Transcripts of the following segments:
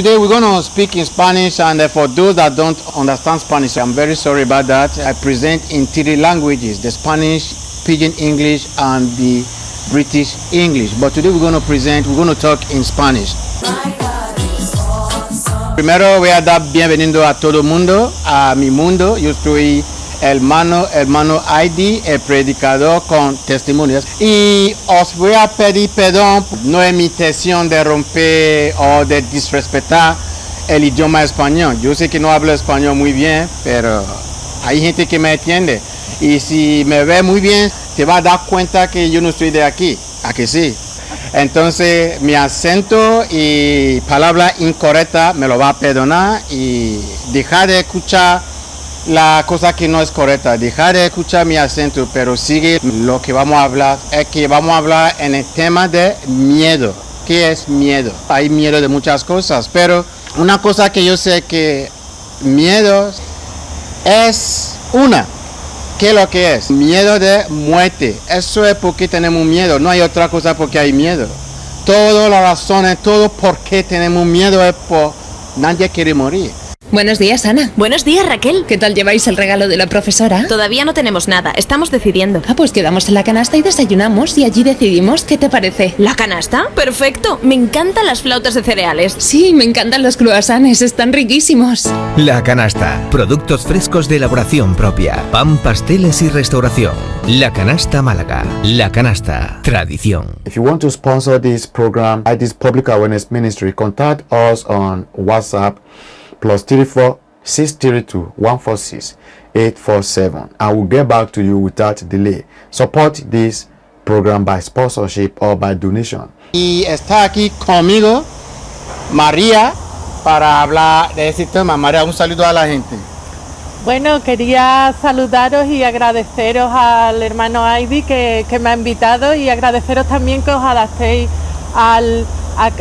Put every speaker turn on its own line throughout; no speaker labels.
today we're going to speak in Spanish, and for those that don't understand Spanish, I'm very sorry about that. I present in three languages, the Spanish, Pidgin English, and the British English. But today we're going to talk in Spanish. Primero voy a dar bienvenido a todo mundo, a mi mundo. Yo soy hermano ID, el predicador con testimonios. Y os voy a pedir perdón, no es mi intención de romper o de disrespetar el idioma español. Yo sé que no hablo español muy bien, pero hay gente que me entiende. Y si me ve muy bien, te va a dar cuenta que yo no soy de aquí, ¿a que sí? Entonces mi acento y palabra incorrecta me lo va a perdonar y dejar de escuchar la cosa que no es correcta, dejar de escuchar mi acento, pero sigue lo que vamos a hablar. Es que vamos a hablar en el tema de miedo. ¿Qué es miedo? Hay miedo de muchas cosas, pero una cosa que yo sé que miedo es una. ¿Qué es lo que es? Miedo de muerte. Eso es porque tenemos miedo. No hay otra cosa porque hay miedo. Todas las razones, todo por qué tenemos miedo es por nadie quiere morir.
Buenos días, Ana.
Buenos días, Raquel.
¿Qué tal lleváis el regalo de la profesora?
Todavía no tenemos nada, estamos decidiendo.
Pues quedamos en la canasta y desayunamos y allí decidimos. ¿Qué te parece?
¿La canasta? Perfecto. Me encantan las flautas de cereales.
Sí, me encantan los croissants, están riquísimos.
La canasta. Productos frescos de elaboración propia. Pan, pasteles y restauración. La Canasta Málaga. La Canasta. Tradición.
If you want to sponsor this program at this public awareness ministry, contact us on WhatsApp +34 632 146 847. I will get back to you without delay. Support this program by sponsorship or by donation.
Y está aquí conmigo María para hablar de este tema. María, un saludo a la gente.
Bueno, quería saludaros y agradeceros al hermano Heidi que me ha invitado y agradeceros también que os adaptéis a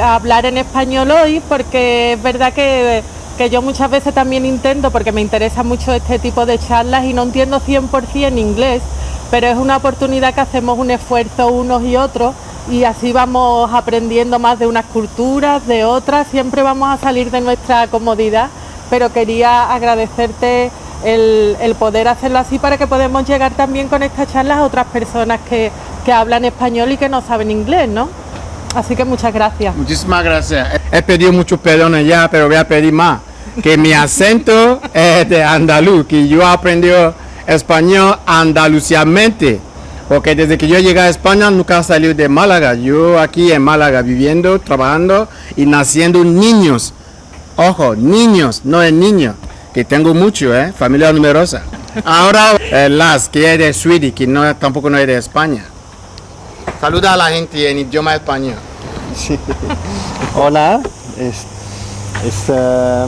hablar en español hoy, porque es verdad que yo muchas veces también intento, porque me interesa mucho este tipo de charlas y no entiendo 100% inglés, pero es una oportunidad que hacemos un esfuerzo unos y otros y así vamos aprendiendo más de unas culturas, de otras, siempre vamos a salir de nuestra comodidad, pero quería agradecerte el poder hacerlo así para que podamos llegar también con estas charlas a otras personas que hablan español y que no saben inglés, ¿no? Así que muchas gracias.
Muchísimas gracias. He pedido muchos perdones ya, pero voy a pedir más. Que mi acento es de andaluz, que yo he aprendido español andaluciamente. Porque desde que yo llegué a España nunca he salido de Málaga. Yo aquí en Málaga viviendo, trabajando y naciendo niños. Ojo, niños, no es niño. Que tengo mucho, familia numerosa. Ahora Las, que es de Sweden, que tampoco no es de España. Saluda a la gente en idioma español.
Sí. Hola, es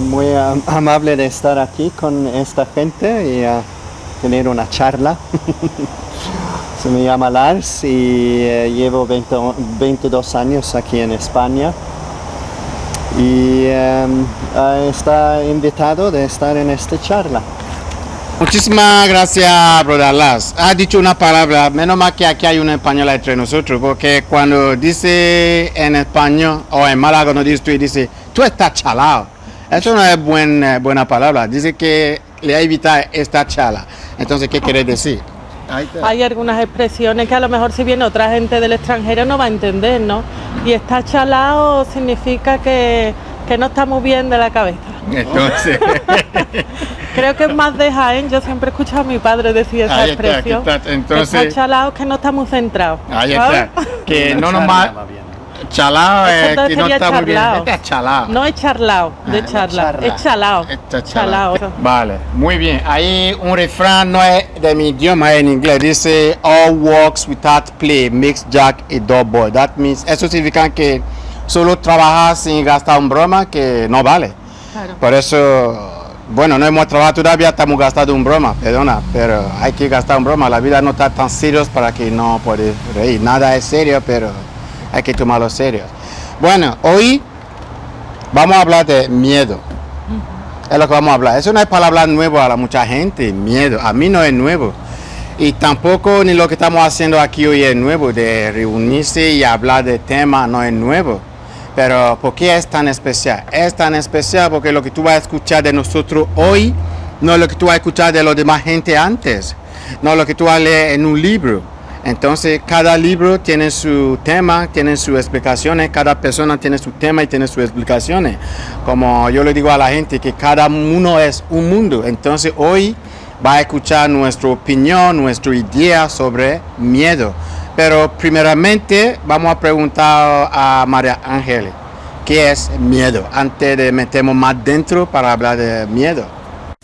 muy amable de estar aquí con esta gente y tener una charla. Se me llama Lars y llevo 22 años aquí en España. Y está invitado de estar en esta charla.
Muchísimas gracias, brother Lars. Has dicho una palabra, menos mal que aquí hay una española entre nosotros, porque cuando dice en español, o en Málaga cuando dice, tú estás chalado. Eso no es buena palabra. Dice que le ha evitado esta chala. Entonces, ¿qué quiere decir?
Hay algunas expresiones que a lo mejor si viene otra gente del extranjero no va a entender, ¿no? Y está chalado significa que no está muy bien de la cabeza.
Entonces...
Creo que es más de Jaén, yo siempre he escuchado a mi padre decir esa expresión.
Entonces,
está chalado, que no está muy centrado.
Ahí está. Que no nomás... Chalao es que no está muy bien. Este es chalao.
No es charlao, de charla. Es chalao. Chalao.
Vale, muy bien. Hay un refrán, no es de mi idioma, es en inglés. Dice, all works without play makes Jack a dull boy. That means, eso significa que solo trabajar sin gastar un broma, que no vale. Claro. Por eso... Bueno, no hemos trabajado todavía, estamos gastando un broma, perdona, pero hay que gastar un broma. La vida no está tan seria para que no puedes reír. Nada es serio, pero hay que tomarlo serio. Bueno, hoy vamos a hablar de miedo. Es lo que vamos a hablar. Eso no es palabra nueva a mucha gente, miedo. A mí no es nuevo. Y tampoco ni lo que estamos haciendo aquí hoy es nuevo, de reunirse y hablar de temas no es nuevo. Pero ¿por qué es tan especial? Es tan especial porque lo que tú vas a escuchar de nosotros hoy no es lo que tú vas a escuchar de los demás gente antes, no es lo que tú vas a leer en un libro. Entonces cada libro tiene su tema, tiene sus explicaciones, cada persona tiene su tema y tiene sus explicaciones. Como yo le digo a la gente que cada uno es un mundo. Entonces hoy va a escuchar nuestra opinión, nuestra idea sobre miedo. Pero primeramente vamos a preguntar a María Ángeles, ¿qué es miedo? Antes de meternos más dentro para hablar de miedo.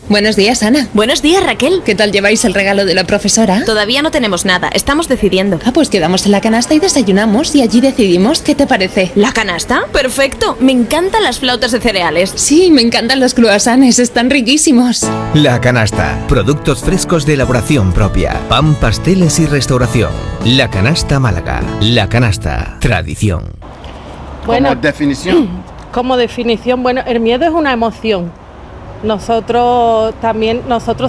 Buenos días, Ana.
Buenos días, Raquel.
¿Qué tal lleváis el regalo de la profesora?
Todavía no tenemos nada, estamos decidiendo.
Pues quedamos en la canasta y desayunamos y allí decidimos. ¿Qué te parece?
¿La canasta? Perfecto. Me encantan las flautas de cereales.
Sí, me encantan los croissants, están riquísimos.
La Canasta. Productos frescos de elaboración propia. Pan, pasteles y restauración. La Canasta Málaga. La Canasta. Tradición.
Bueno,
Como definición.
Como definición, bueno, el miedo es una emoción. Nosotros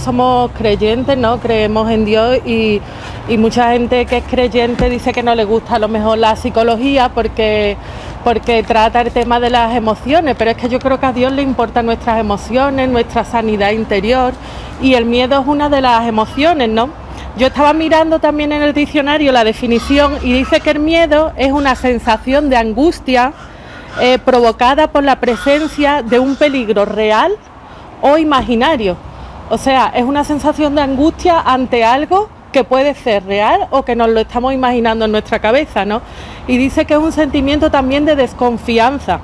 somos creyentes, ¿no? Creemos en Dios y mucha gente que es creyente dice que no le gusta a lo mejor la psicología porque trata el tema de las emociones, pero es que yo creo que a Dios le importan nuestras emociones, nuestra sanidad interior, y el miedo es una de las emociones, ¿no? Yo estaba mirando también en el diccionario la definición y dice que el miedo es una sensación de angustia provocada por la presencia de un peligro real o imaginario. O sea, es una sensación de angustia ante algo que puede ser real o que nos lo estamos imaginando en nuestra cabeza, ¿no? Y dice que es un sentimiento también de desconfianza,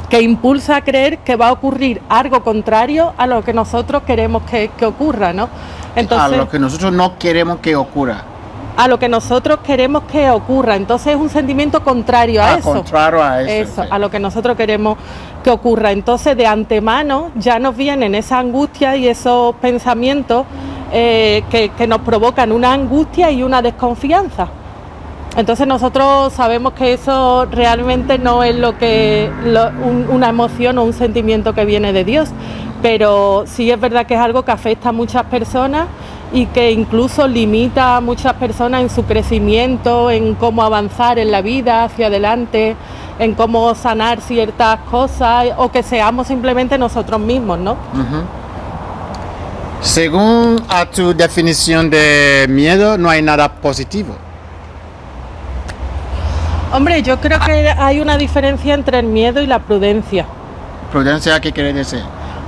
que impulsa a creer que va a ocurrir algo contrario a lo que nosotros queremos que ocurra, ¿no? Entonces,
a lo que nosotros no queremos que ocurra.
A lo que nosotros queremos que ocurra. Entonces es un sentimiento contrario a eso.
Contrario a eso.
A lo que nosotros queremos que ocurra. Entonces de antemano ya nos vienen esa angustia y esos pensamientos que nos provocan una angustia y una desconfianza. Entonces nosotros sabemos que eso realmente no es una emoción o un sentimiento que viene de Dios, pero sí es verdad que es algo que afecta a muchas personas y que incluso limita a muchas personas en su crecimiento, en cómo avanzar en la vida hacia adelante, en cómo sanar ciertas cosas o que seamos simplemente nosotros mismos, ¿no?
Uh-huh. Según a tu definición de miedo, no hay nada positivo.
Hombre, yo creo que hay una diferencia entre el miedo y la prudencia.
¿Prudencia qué quiere decir?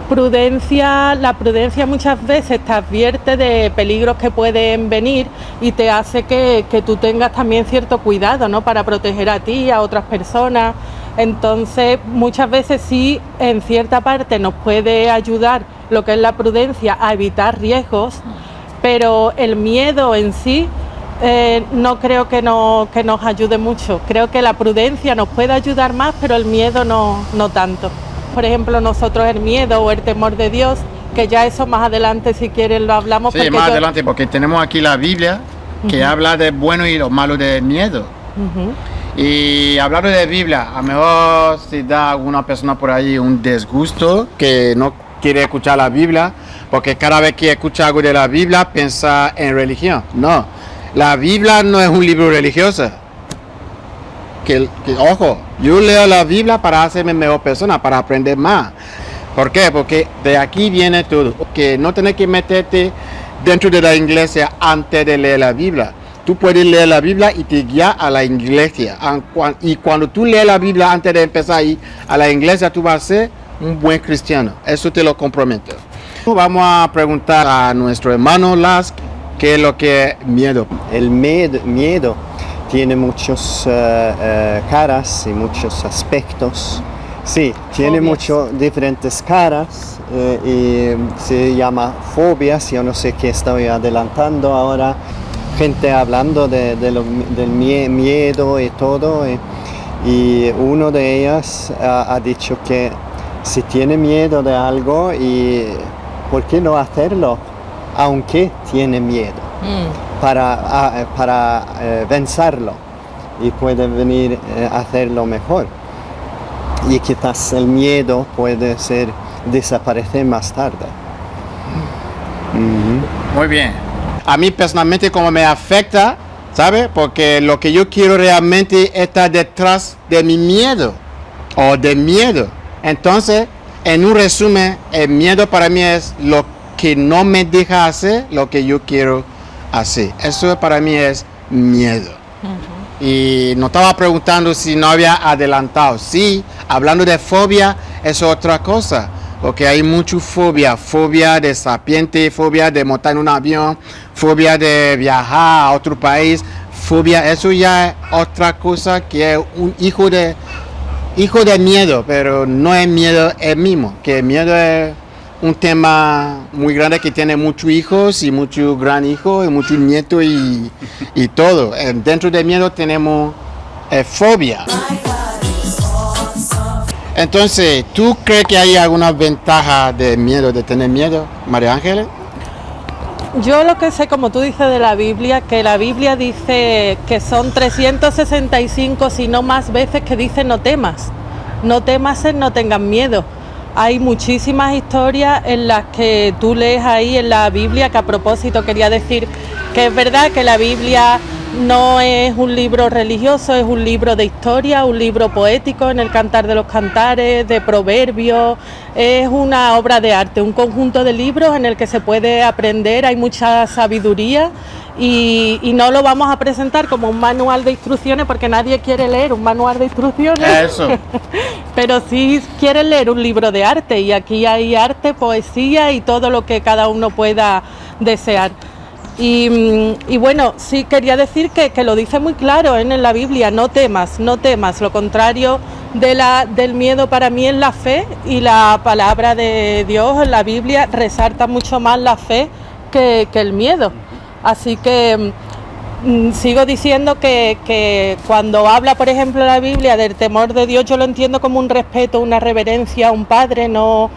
La prudencia muchas veces te advierte de peligros que pueden venir y te hace que tú tengas también cierto cuidado, ¿no? Para proteger a ti y a otras personas. Entonces, muchas veces sí, en cierta parte nos puede ayudar lo que es la prudencia a evitar riesgos, pero el miedo en sí no creo que nos ayude mucho. Creo que la prudencia nos puede ayudar más, pero el miedo no tanto. Por ejemplo, nosotros el miedo o el temor de Dios, que ya eso más adelante si quieren lo hablamos.
Sí, más adelante, porque tenemos aquí la Biblia que habla de bueno y lo malo del miedo. Y hablando de Biblia, a lo mejor si da a alguna persona por ahí un disgusto que no quiere escuchar la Biblia, porque cada vez que escucha algo de la Biblia piensa en religión. No, la Biblia no es un libro religioso. Ojo, yo leo la Biblia para hacerme mejor persona, para aprender más. ¿Por qué? Porque de aquí viene todo. Que no tienes que meterte dentro de la iglesia antes de leer la Biblia. Tú puedes leer la Biblia y te guía a la iglesia. Y cuando tú lees la Biblia antes de empezar a ir a la iglesia, tú vas a ser un buen cristiano. Eso te lo comprometo. Vamos a preguntar a nuestro hermano Las qué es lo que es miedo.
El miedo tiene muchas caras y muchos aspectos. Sí, tiene muchas diferentes caras y se llama fobias. Yo no sé qué estoy adelantando ahora. Gente hablando del miedo y todo. Y uno de ellas ha dicho que si tiene miedo de algo, y ¿por qué no hacerlo? Aunque tiene miedo. Para vencerlo y puede venir a hacerlo mejor, y quizás el miedo puede desaparecer más tarde.
Muy bien. A mí personalmente como me afecta, ¿sabe? Porque lo que yo quiero realmente está detrás de mi miedo. o de miedo. Entonces, en un resumen, el miedo para mí es lo que no me deja hacer lo que yo quiero hacer. Eso para mí es miedo. Y no estaba preguntando si no había adelantado. Sí, hablando de fobia es otra cosa, porque hay mucha fobia de serpiente, fobia de montar en un avión, fobia de viajar a otro país, fobia, eso ya es otra cosa que es un hijo de miedo, pero no es miedo el mismo, que el miedo es un tema muy grande que tiene muchos hijos y muchos gran hijos y muchos nietos y todo. Dentro del miedo tenemos fobia. Entonces, ¿tú crees que hay alguna ventaja de miedo, de tener miedo, María Ángeles?
Yo lo que sé, como tú dices de la Biblia, que la Biblia dice que son 365, si no más veces, que dice no temas, no tengas miedo. Hay muchísimas historias en las que tú lees ahí en la Biblia, que a propósito quería decir que es verdad que la Biblia no es un libro religioso, es un libro de historia, un libro poético en el Cantar de los Cantares, de proverbios, es una obra de arte, un conjunto de libros en el que se puede aprender, hay mucha sabiduría y no lo vamos a presentar como un manual de instrucciones porque nadie quiere leer un manual de instrucciones.
Eso.
Pero sí quieren leer un libro de arte y aquí hay arte, poesía y todo lo que cada uno pueda desear. Y bueno, sí quería decir que lo dice muy claro en la Biblia, no temas. Lo contrario del miedo para mí es la fe, y la palabra de Dios en la Biblia resalta mucho más la fe que el miedo. Así que sigo diciendo que cuando habla, por ejemplo, la Biblia del temor de Dios, yo lo entiendo como un respeto, una reverencia a un padre, no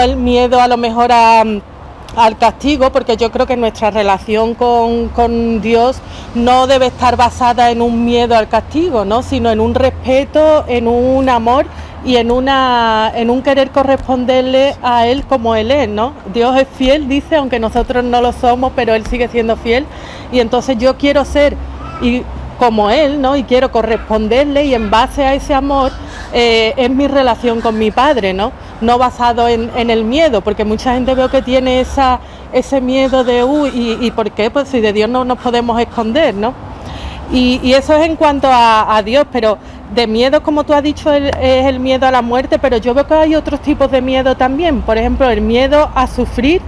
el miedo a lo mejor al castigo, porque yo creo que nuestra relación con Dios no debe estar basada en un miedo al castigo, ¿no? Sino en un respeto, en un amor y en un querer corresponderle a Él como Él es, ¿no? Dios es fiel, dice, aunque nosotros no lo somos, pero Él sigue siendo fiel, y entonces yo quiero ser como Él, ¿no? Y quiero corresponderle, y en base a ese amor es mi relación con mi Padre, ¿no? No basado en el miedo, porque mucha gente veo que tiene ese miedo de ¿y por qué? Pues si de Dios no nos podemos esconder, ¿no? Y eso es en cuanto a Dios, pero de miedo, como tú has dicho, es el miedo a la muerte, pero yo veo que hay otros tipos de miedo también. Por ejemplo, el miedo a sufrir.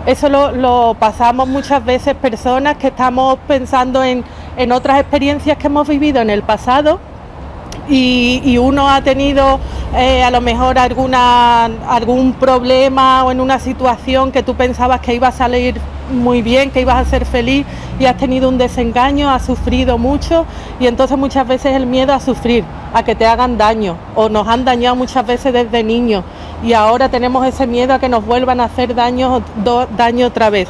Eso lo pasamos muchas veces personas que estamos pensando en otras experiencias que hemos vivido en el pasado, y uno ha tenido a lo mejor algún problema o en una situación que tú pensabas que iba a salir muy bien, que ibas a ser feliz, y has tenido un desengaño, has sufrido mucho, y entonces muchas veces el miedo a sufrir, a que te hagan daño, o nos han dañado muchas veces desde niños y ahora tenemos ese miedo a que nos vuelvan a hacer daño otra vez.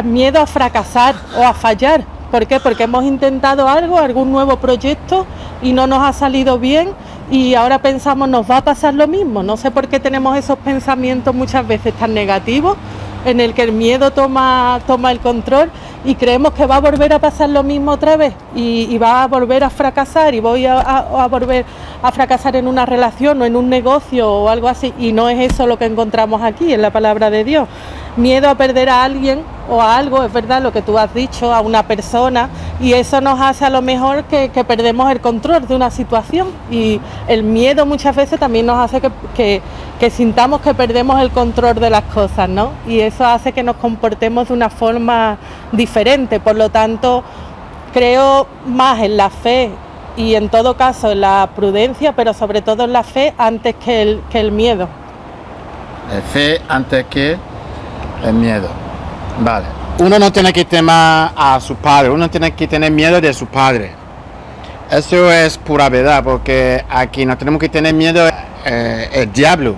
Miedo a fracasar o a fallar. ¿Por qué? Porque hemos intentado algún nuevo proyecto y no nos ha salido bien, y ahora pensamos nos va a pasar lo mismo. No sé por qué tenemos esos pensamientos muchas veces tan negativos, en el que el miedo toma el control y creemos que va a volver a pasar lo mismo otra vez y va a volver a fracasar, y voy a volver a fracasar en una relación o en un negocio o algo así, y no es eso lo que encontramos aquí en la palabra de Dios. Miedo a perder a alguien o a algo, es verdad lo que tú has dicho, a una persona, y eso nos hace a lo mejor que perdemos el control de una situación, y el miedo muchas veces también nos hace que sintamos que perdemos el control de las cosas, ¿no? Y eso hace que nos comportemos de una forma diferente. Por lo tanto, creo más en la fe y en todo caso en la prudencia, pero sobre todo en la fe antes que el miedo.
Fe antes que el miedo. Vale. Uno no tiene que temer a su padre, uno tiene que tener miedo de su padre. Eso es pura verdad, porque aquí no tenemos que tener miedo el diablo.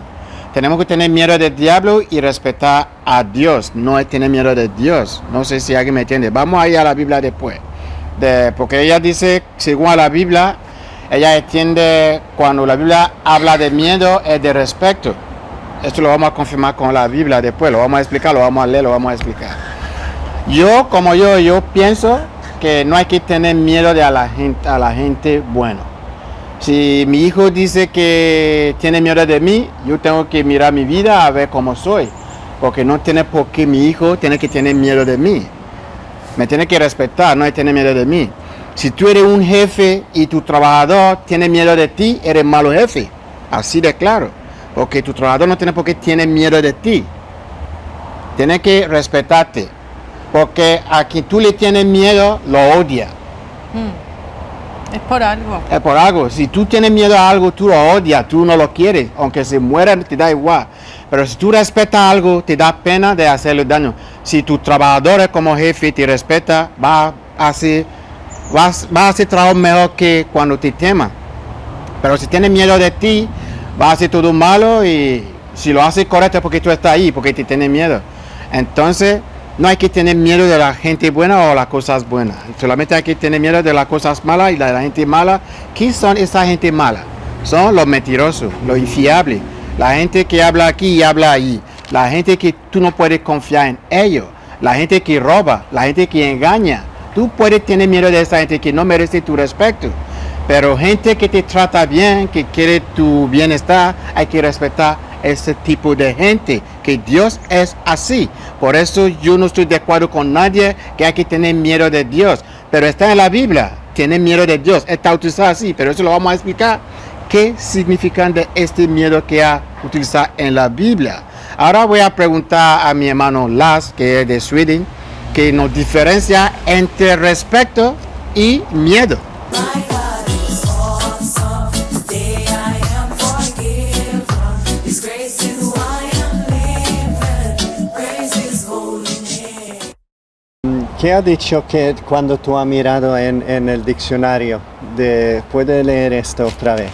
Tenemos que tener miedo del diablo y respetar a Dios, no es tener miedo de Dios. No sé si alguien me entiende. Vamos a ir a la Biblia después. Porque ella dice, según a la Biblia, ella entiende cuando la Biblia habla de miedo es de respeto. Esto lo vamos a confirmar con la Biblia después, lo vamos a explicar, lo vamos a leer, lo vamos a explicar. Yo pienso que no hay que tener miedo a la gente buena. Si mi hijo dice que tiene miedo de mí, yo tengo que mirar mi vida a ver cómo soy. Porque no tiene por qué mi hijo tiene que tener miedo de mí. Me tiene que respetar, no hay que tener miedo de mí. Si tú eres un jefe y tu trabajador tiene miedo de ti, eres malo jefe. Así de claro. Porque tu trabajador no tiene por qué tener miedo de ti. Tiene que respetarte. Porque a quien tú le tienes miedo, lo odia.
Es por algo.
Es por algo. Si tú tienes miedo a algo, tú lo odias, tú no lo quieres. Aunque se muera, te da igual. Pero si tú respetas algo, te da pena de hacerle daño. Si tu trabajador como jefe te respeta, va a hacer trabajo mejor que cuando te tema. Pero si tiene miedo de ti, va a hacer todo malo y si lo hace correcto es porque tú estás ahí, porque te tiene miedo. Entonces, no hay que tener miedo de la gente buena o las cosas buenas. Solamente hay que tener miedo de las cosas malas y de la gente mala. ¿Qué son esa gente mala? Son los mentirosos, los infiables. La gente que habla aquí y habla allí. La gente que tú no puedes confiar en ellos. La gente que roba, la gente que engaña. Tú puedes tener miedo de esa gente que no merece tu respeto. Pero gente que te trata bien, que quiere tu bienestar, hay que respetar ese tipo de gente, que Dios es así. Por eso yo no estoy de acuerdo con nadie que hay que tener miedo de Dios. Pero está en la Biblia, tener miedo de Dios, está utilizado así, pero eso lo vamos a explicar. ¿Qué significa de este miedo que ha utilizado en la Biblia? Ahora voy a preguntar a mi hermano Lars, que es de Sweden, que nos diferencia entre respeto y miedo.
¿Qué ha dicho que cuando tú has mirado en el diccionario? ¿Puede leer esto otra vez?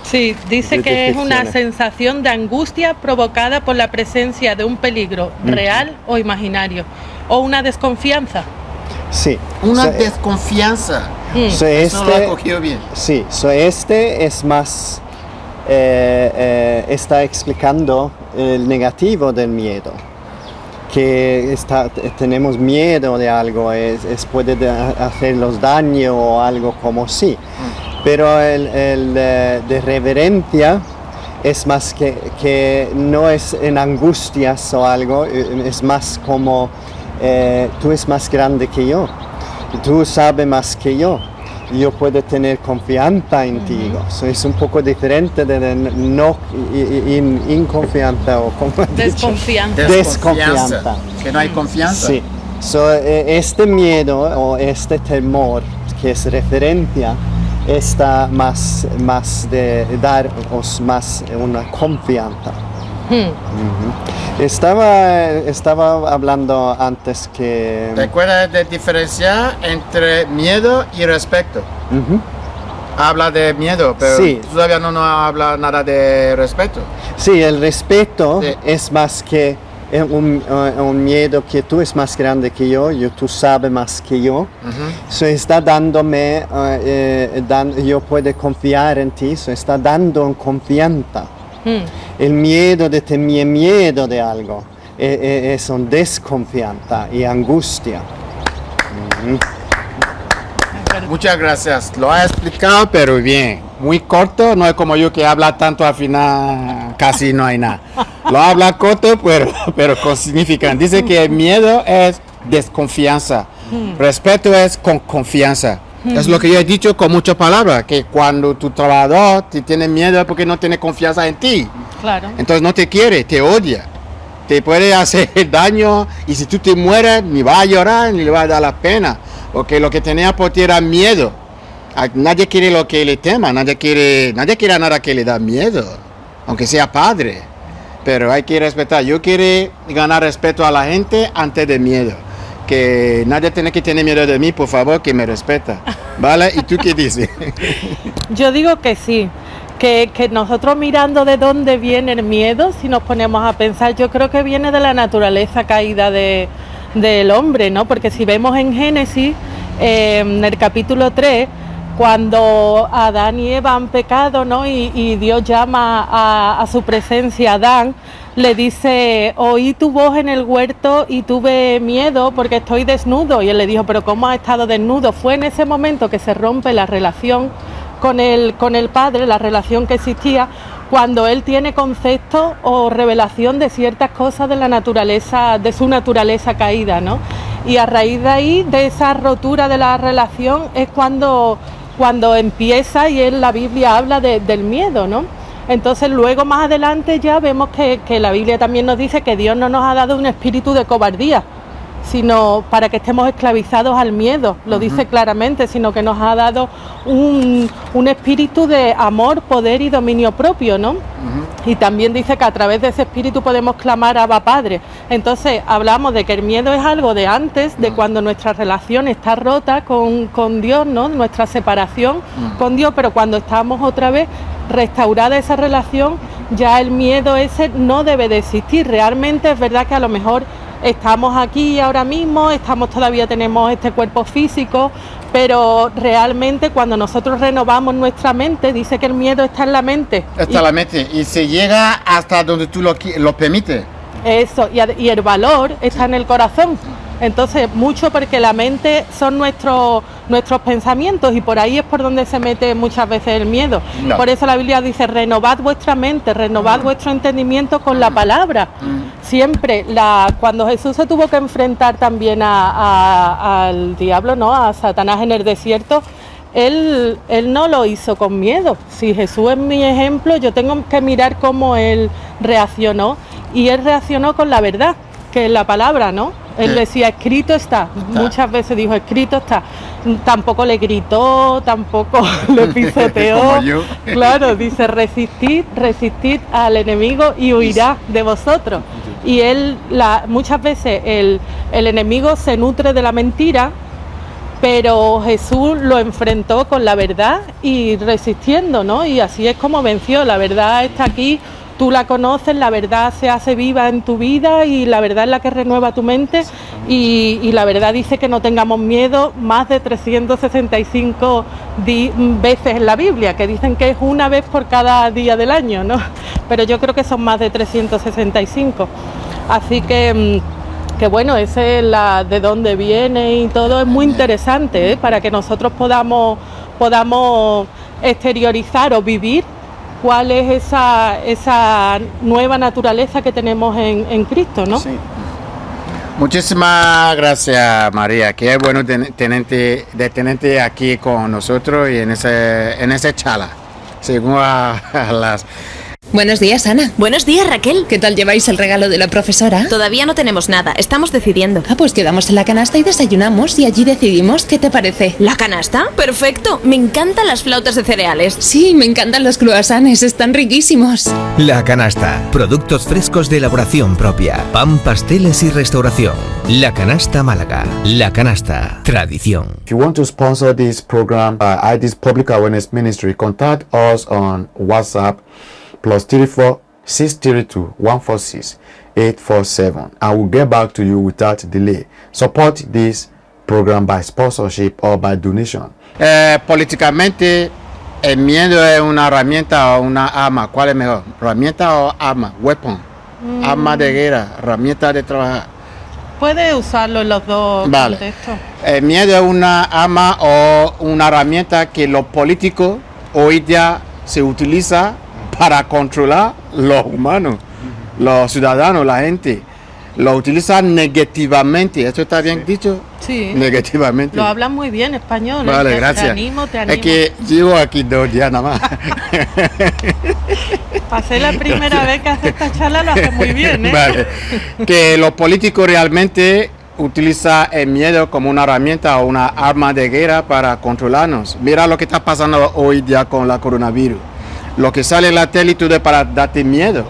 Sí, dice
De
que es una
descripciones.
sensación de angustia provocada por la presencia de un peligro real o imaginario, o una desconfianza.
Sí.
Una
So,
desconfianza.
so
Eso lo ha
este,
cogido bien.
sí, so este es más, está explicando el negativo del miedo. Que tenemos miedo de algo, puede hacernos daño o algo como sí. Pero el de reverencia es más que no es en angustias o algo, es más como tú es más grande que yo, tú sabes más que yo puedo tener confianza en ti. So, es un poco diferente de no inconfianza o como has dicho.
Desconfianza.
Desconfianza.
Que no hay confianza.
Sí. So, este miedo o este temor que es referencia está más de daros más una confianza. Estaba hablando antes que...
Recuerda de diferenciar entre miedo y respeto. Habla de miedo, pero
Sí.
todavía no habla nada de respeto.
Sí, el respeto
Sí.
es más que un miedo que tú es más grande que yo tú sabes más que yo. So, está dándome, yo puedo confiar en ti, so, está dando confianza. El miedo de tener miedo de algo es una desconfianza y angustia.
Muchas gracias. Lo ha explicado, pero bien. Muy corto, no es como yo que habla tanto al final, casi no hay nada. Lo habla corto, pero con significante. Dice que el miedo es desconfianza. Respeto es con confianza. Es lo que yo he dicho con muchas palabras, que cuando tu trabajador te tiene miedo es porque no tiene confianza en ti.
Claro.
Entonces no te quiere, te odia. Te puede hacer daño y si tú te mueres ni va a llorar ni le va a dar la pena. Porque lo que tenía por ti era miedo. Nadie quiere lo que le tema, nadie quiere nada que le da miedo, aunque sea padre. Pero hay que respetar. Yo quiero ganar respeto a la gente antes de miedo. Que nadie tiene que tener miedo de mí, por favor, que me respeta. ¿Vale? ¿Y tú qué dices?
Yo digo que sí, que nosotros mirando de dónde viene el miedo, si nos ponemos a pensar, yo creo que viene de la naturaleza caída del hombre, ¿no? Porque si vemos en Génesis, en el capítulo 3, cuando Adán y Eva han pecado, ¿no? Y Dios llama a su presencia a Adán, le dice, oí tu voz en el huerto y tuve miedo porque estoy desnudo. Y él le dijo, pero ¿cómo has estado desnudo? Fue en ese momento que se rompe la relación con el padre, la relación que existía, cuando él tiene concepto o revelación de ciertas cosas de la naturaleza, de su naturaleza caída, ¿no? Y a raíz de ahí, de esa rotura de la relación, es cuando empieza, y en la Biblia habla del miedo, ¿no? Entonces luego más adelante ya vemos que la Biblia también nos dice que Dios no nos ha dado un espíritu de cobardía, sino para que estemos esclavizados al miedo, lo dice claramente, sino que nos ha dado un espíritu de amor, poder y dominio propio, ¿no? Y también dice que a través de ese espíritu podemos clamar a Abba Padre. Entonces hablamos de que el miedo es algo de antes, de cuando nuestra relación está rota con Dios, ¿no? Nuestra separación con Dios, pero cuando estamos otra vez restaurada esa relación, ya el miedo ese no debe de existir. Realmente es verdad que a lo mejor estamos aquí ahora mismo, todavía tenemos este cuerpo físico, pero realmente cuando nosotros renovamos nuestra mente, dice que el miedo está en la mente.
Está en la mente y se llega hasta donde tú lo permites.
Eso, y el valor está en el corazón. Entonces, mucho porque la mente son nuestros pensamientos, y por ahí es por donde se mete muchas veces el miedo. No. Por eso la Biblia dice, renovad vuestra mente, renovad vuestro entendimiento con la palabra. Siempre, cuando Jesús se tuvo que enfrentar también al diablo, ¿no? A Satanás en el desierto, él no lo hizo con miedo. Si Jesús es mi ejemplo, yo tengo que mirar cómo él reaccionó, y él reaccionó con la verdad, que es la palabra, ¿no? Él decía, escrito está. Muchas veces dijo, escrito está. Tampoco le gritó, tampoco le pisoteó. Claro, dice, resistid al enemigo y huirá de vosotros. Y muchas veces el enemigo se nutre de la mentira, pero Jesús lo enfrentó con la verdad y resistiendo, ¿no? Y así es como venció. La verdad está aquí. Tú la conoces, la verdad se hace viva en tu vida, y la verdad es la que renueva tu mente, y la verdad dice que no tengamos miedo, más de 365 veces en la Biblia, que dicen que es una vez por cada día del año, ¿no? Pero yo creo que son más de 365. Así que bueno, ese es de dónde viene y todo, es muy interesante, ¿eh? Para que nosotros podamos exteriorizar o vivir cuál es esa nueva naturaleza que tenemos en Cristo, ¿no? Sí.
Muchísimas gracias, María. Qué bueno tenerte aquí con nosotros y en ese charla, según a las...
Buenos días, Ana.
Buenos días, Raquel.
¿Qué tal lleváis el regalo de la profesora?
Todavía no tenemos nada, estamos decidiendo.
Pues quedamos en la canasta y desayunamos, y allí decidimos. ¿Qué te parece?
¿La canasta? Perfecto, me encantan las flautas de cereales.
Sí, me encantan los croissants, están riquísimos.
La canasta, productos frescos de elaboración propia, pan, pasteles y restauración. La Canasta Málaga, La Canasta, tradición.
If you want to sponsor this program, ID's Public Awareness Ministry, contact us on WhatsApp +34 632 146 847, and we'll get back to you without delay. Support this program by sponsorship or by donation.
Políticamente, el miedo es una herramienta o una arma. ¿Cuál es mejor? ¿Herramienta o arma? Weapon. Arma de guerra, herramienta de trabajar.
Puede usarlo en los dos contextos.
El miedo es una arma o una herramienta que los políticos hoy día se utiliza para controlar los humanos, los ciudadanos, la gente. Lo utilizan negativamente. ¿Esto está bien dicho?
Sí.
Negativamente.
Lo hablan muy bien español.
Vale, gracias.
Te animo.
Es que llevo aquí 2 días nada más.
Pasé la primera vez que hace esta charla, lo hace muy bien, ¿eh?
Vale. Que los políticos realmente utilizan el miedo como una herramienta o una arma de guerra para controlarnos. Mira lo que está pasando hoy día con la coronavirus. Lo que sale en la tele y todo es para darte miedo.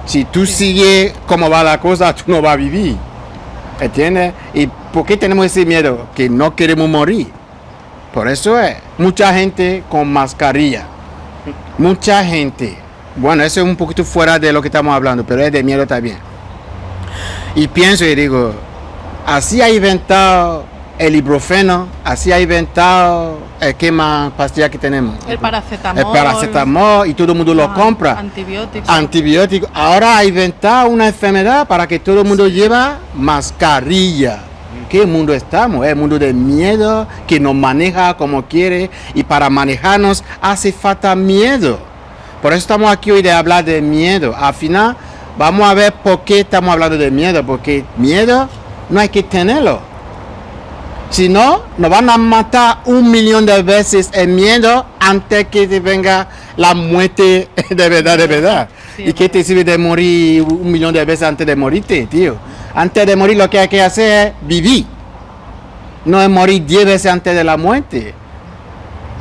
Si tú sigues como va la cosa, tú no vas a vivir. ¿Entiendes? ¿Y por qué tenemos ese miedo? Que no queremos morir. Por eso es. Mucha gente con mascarilla. Mucha gente. Bueno, eso es un poquito fuera de lo que estamos hablando, pero es de miedo también. Y pienso y digo, así ha inventado el ibuprofeno, así ha inventado ¿qué más pastilla que tenemos?
El paracetamol.
El paracetamol, y todo el mundo lo compra. Antibióticos. Ahora ha inventado una enfermedad para que todo el mundo lleve mascarilla. ¿Qué mundo estamos? El mundo de miedo que nos maneja como quiere, y para manejarnos hace falta miedo. Por eso estamos aquí hoy de hablar de miedo. Al final vamos a ver por qué estamos hablando de miedo, porque miedo no hay que tenerlo. Si no, nos van a matar 1.000.000 de veces el miedo antes que te venga la muerte de verdad, de verdad.
Sí,
¿Y qué te sirve de morir 1.000.000 de veces antes de morirte, tío? Antes de morir lo que hay que hacer es vivir. No es morir 10 veces antes de la muerte.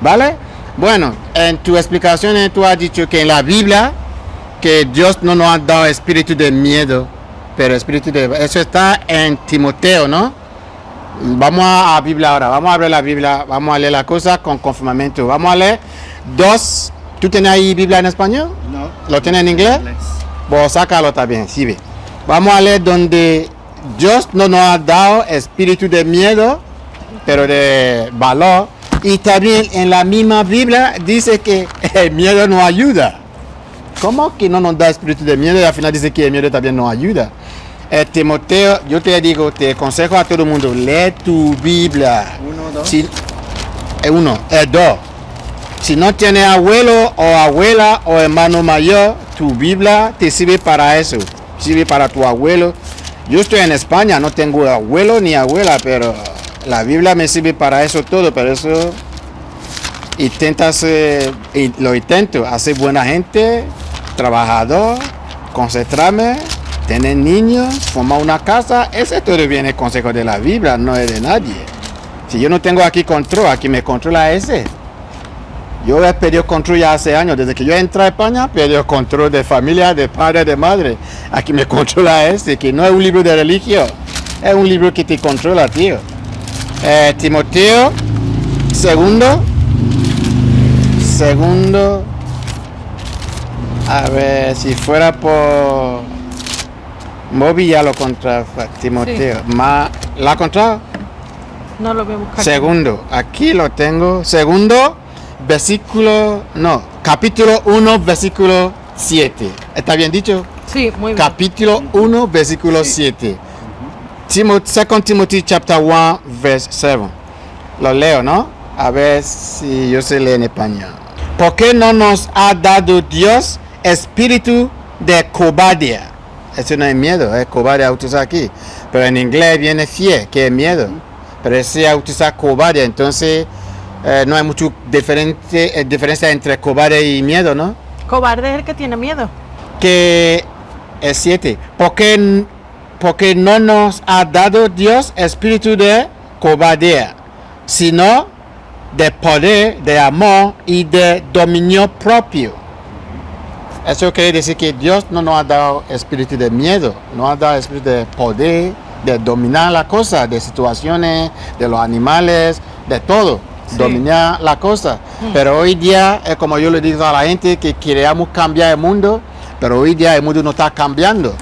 ¿Vale? Bueno, en tu explicación tú has dicho que en la Biblia que Dios no nos ha dado espíritu de miedo, pero espíritu de... Eso está en Timoteo, ¿no? Vamos a la Biblia ahora, vamos a abrir la Biblia, vamos a leer la cosa con confirmamiento. Vamos a leer 2. ¿Tú tienes ahí Biblia en español?
No.
¿Lo tienes en inglés? Pues sácalo también, sí ve. Vamos a leer donde Dios no nos ha dado espíritu de miedo, pero de valor. Y también en la misma Biblia dice que el miedo nos ayuda. ¿Cómo que no nos da espíritu de miedo y al final dice que el miedo también nos ayuda? Timoteo, yo te digo, te aconsejo a todo el mundo, lee tu Biblia.
1, 2.
Si, 1, 2. Si no tienes abuelo o abuela o hermano mayor, tu Biblia te sirve para eso. Sirve para tu abuelo. Yo estoy en España, no tengo abuelo ni abuela, pero la Biblia me sirve para eso todo. Pero eso lo intento, hacer buena gente, trabajador, concentrarme, tener niños, formar una casa. Ese todo viene el consejo de la Biblia, no es de nadie. Si yo no tengo aquí control, aquí me controla ese. Yo he perdido control ya hace años, desde que yo entré a España, perdí el control de familia, de padre, de madre. Aquí me controla ese, que no es un libro de religión, es un libro que te controla, tío. Timoteo, segundo, a ver, si fuera por Moby ya lo contra Timoteo.
Sí.
¿La ha encontrado?
No lo voy a buscar.
Segundo, aquí lo tengo. Segundo, capítulo 1, versículo 7. ¿Está bien dicho?
Sí, muy bien.
Capítulo 1, versículo 7. 2 Timothy chapter 1, verse 7. Lo leo, ¿no? A ver si yo sé leer en español. ¿Por qué no nos ha dado Dios espíritu de cobardia? Eso no es miedo, es cobardia utilizar aquí. Pero en inglés viene fear, que es miedo. Pero ese utilizar cobardia, entonces no hay mucha diferencia entre cobardia y miedo, ¿no?
Cobarde es el que tiene miedo.
Que es 7. ¿Por qué no nos ha dado Dios espíritu de cobardía, sino de poder, de amor y de dominio propio? Eso quiere decir que Dios no nos ha dado espíritu de miedo, nos ha dado espíritu de poder, de dominar la cosa, de situaciones, de los animales, de todo. Sí. Dominar la cosa. Pero hoy día, es como yo le digo a la gente, que queremos cambiar el mundo, pero hoy día el mundo no está cambiando.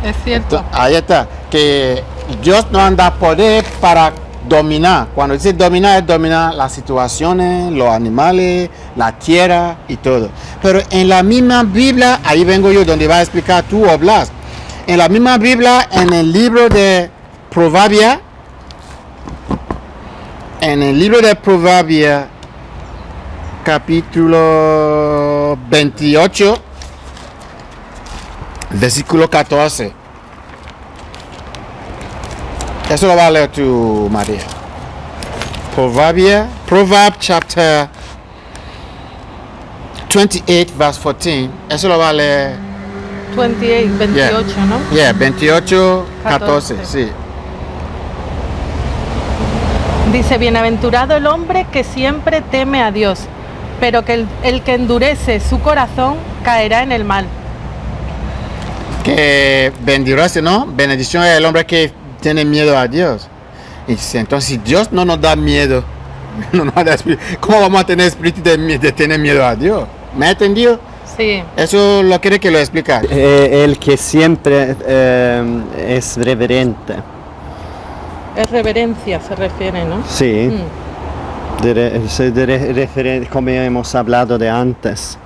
Es cierto.
Entonces, ahí está, que Dios nos da poder para dominar. Cuando dice dominar, es dominar las situaciones, los animales, la tierra y todo. Pero en la misma Biblia, ahí vengo yo donde va a explicar tú o Blas. En la misma Biblia, en el libro de Proverbios, capítulo 28, versículo 14. Eso lo va a leer tú, María. Proverbs chapter 28, verse 14. Eso lo va a leer.
28, ¿no?
28, 14, sí.
Dice, bienaventurado el hombre que siempre teme a Dios, pero que el que endurece su corazón caerá en el mal.
Que bendecirse, ¿no? Bendición es el hombre que tiene miedo a Dios. Y entonces, si Dios no nos da miedo, ¿cómo vamos a tener espíritu de tener miedo a Dios? ¿Me ha entendido?
Sí.
Eso lo quiere que lo explique.
El que siempre es reverente.
Es reverencia, se refiere, ¿no?
Sí. Como hemos hablado de antes.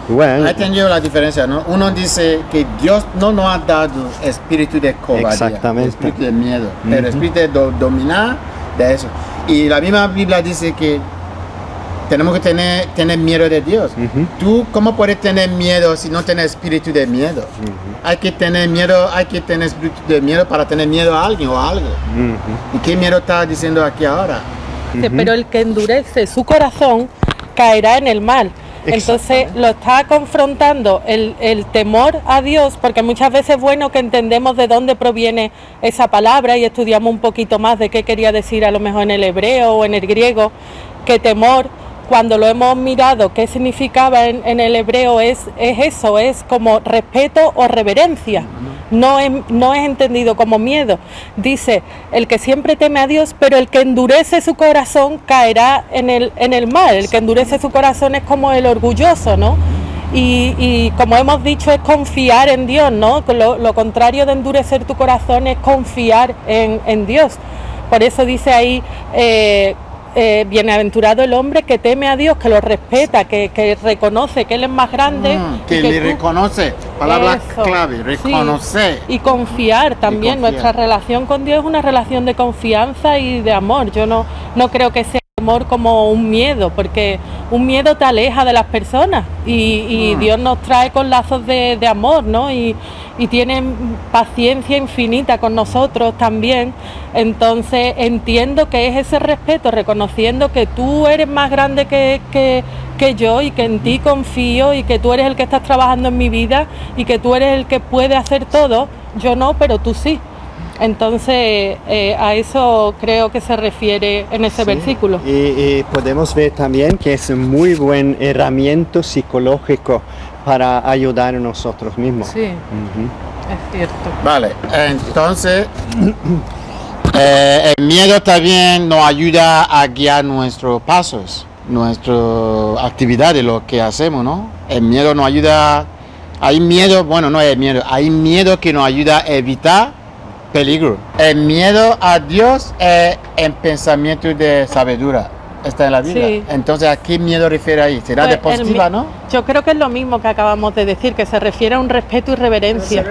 Well,
Ha entendido la diferencia, ¿no? Uno dice que Dios no nos ha dado espíritu de cobardía,
Exactamente.
espíritu de miedo, pero espíritu de dominar de eso. Y la misma Biblia dice que tenemos que tener miedo de Dios. ¿Tú cómo puedes tener miedo si no tienes espíritu de miedo? Hay que tener miedo, hay que tener espíritu de miedo para tener miedo a alguien o a algo. ¿Y qué miedo está diciendo aquí ahora?
Dice, pero el que endurece su corazón caerá en el mal. Entonces lo está confrontando el temor a Dios, porque muchas veces es bueno que entendemos de dónde proviene esa palabra y estudiamos un poquito más de qué quería decir a lo mejor en el hebreo o en el griego, que temor, cuando lo hemos mirado, qué significaba en el hebreo es eso, es como respeto o reverencia. No es entendido como miedo. Dice, el que siempre teme a Dios, pero el que endurece su corazón caerá en el mal. El que endurece su corazón es como el orgulloso, ¿no? Y como hemos dicho, es confiar en Dios, ¿no? Lo contrario de endurecer tu corazón es confiar en Dios. Por eso dice ahí, bienaventurado el hombre que teme a Dios, que lo respeta, que reconoce que Él es más grande.
Que le reconoce, palabra clave, reconocer.
Sí, y confiar también. Nuestra relación con Dios es una relación de confianza y de amor. Yo no creo que sea amor como un miedo, porque un miedo te aleja de las personas y Dios nos trae con lazos de amor, ¿no? Y tiene paciencia infinita con nosotros también. Entonces entiendo que es ese respeto, reconociendo que tú eres más grande que yo y que en ti confío y que tú eres el que estás trabajando en mi vida y que tú eres el que puede hacer todo. Yo no, pero tú sí. Entonces a eso creo que se refiere en ese versículo.
Y podemos ver también que es un muy buen herramienta psicológico para ayudar a nosotros mismos.
Sí, es cierto.
Vale, entonces el miedo también nos ayuda a guiar nuestros pasos, nuestras actividades, lo que hacemos, ¿no? El miedo nos ayuda, hay miedo, bueno, no hay miedo, hay miedo que nos ayuda a evitar peligro. El miedo a Dios es el pensamiento de sabiduría. Está en la Biblia.
Sí.
Entonces, ¿a qué miedo refiere ahí? ¿Será de positiva, no?
Yo creo que es lo mismo que acabamos de decir, que se refiere a un respeto y reverencia.